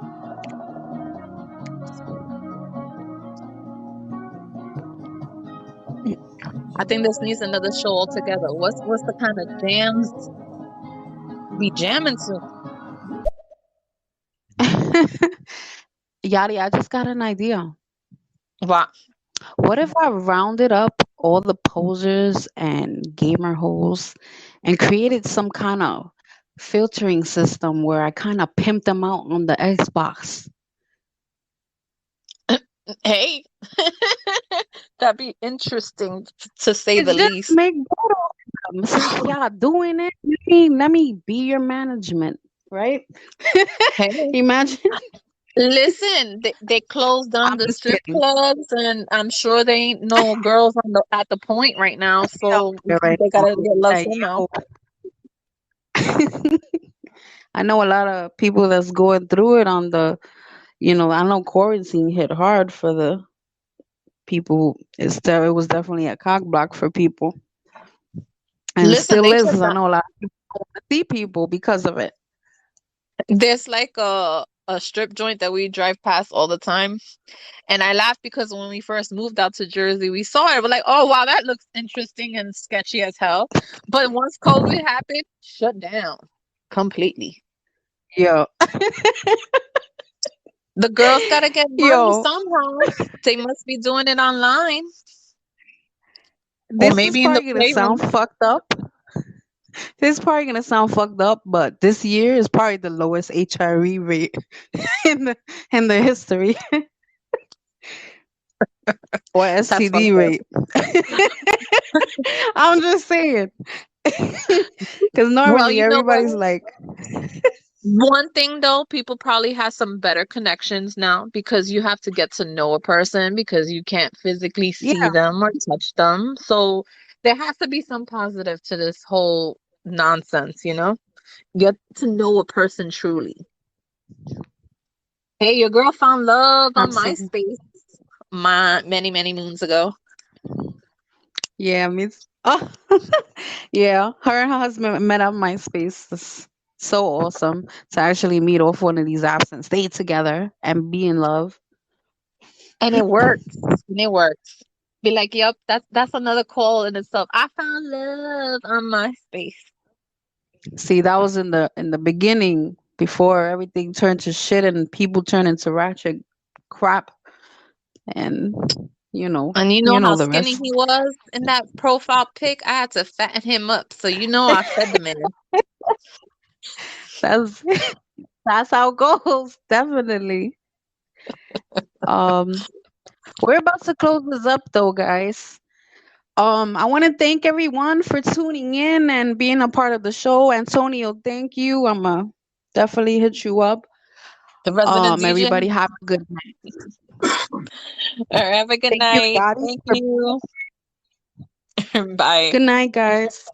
I think this needs another show altogether. What's the kind of jams we jamming to? Yadi, I just got an idea. Wow. What if I rounded up all the posers and gamer holes and created some kind of filtering system where I kind of pimp them out on the Xbox? Hey, that'd be interesting to say the It's just least. make both of them. Since y'all doing it, let me be your management, right? Hey, Imagine. listen, they closed down I'm the just strip kidding. clubs, and I'm sure they ain't no girls on the at the point right now. Out So there right they now. gotta get love Like, somehow. yo, I know a lot of people that's going through it on the, I know quarantine hit hard for the people. It was definitely a cock block for people, and Listen, still they is said because I that know a lot of people don't want to see people because of it. there's like a strip joint that we drive past all the time. And I laughed because when we first moved out to Jersey, we saw it. We're like, oh, wow, that looks interesting and sketchy as hell. But once COVID happened, shut down completely. Yo, The girls got to get money yo, somehow. They must be doing it online or this is maybe in the probably gonna sound playroom. fucked up. This is probably gonna sound fucked up, but this year is probably the lowest HRE rate in the history or That's STD fucked up. rate. I'm just saying, because Well, normally you know what? everybody's like, One thing though, people probably have some better connections now because you have to get to know a person because you can't physically see yeah, them or touch them. So there has to be some positive to this whole nonsense, you know? Get to know a person truly. Hey, your girl found love on absolutely. MySpace many, many moons ago. Yeah, oh, yeah. Her and her husband met on MySpace. It's so awesome to actually meet off one of these apps and stay together and be in love. And it works. And it works. Be like, yep, that's another call in itself. I found love on MySpace. See, that was in the beginning before everything turned to shit and people turned into ratchet crap, and And you know how the skinny rest. he was in that profile pic? I had to fatten him up. So I fed the man. That's that's how it goes. Definitely. Um, we're about to close this up though, guys. I want to thank everyone for tuning in and being a part of the show. Antonio, thank you. I'ma definitely hit you up. The resident DJ. Everybody have a good night. All right, have a good Thank you, night. Yadi. Thank you. Bye. Good night, guys.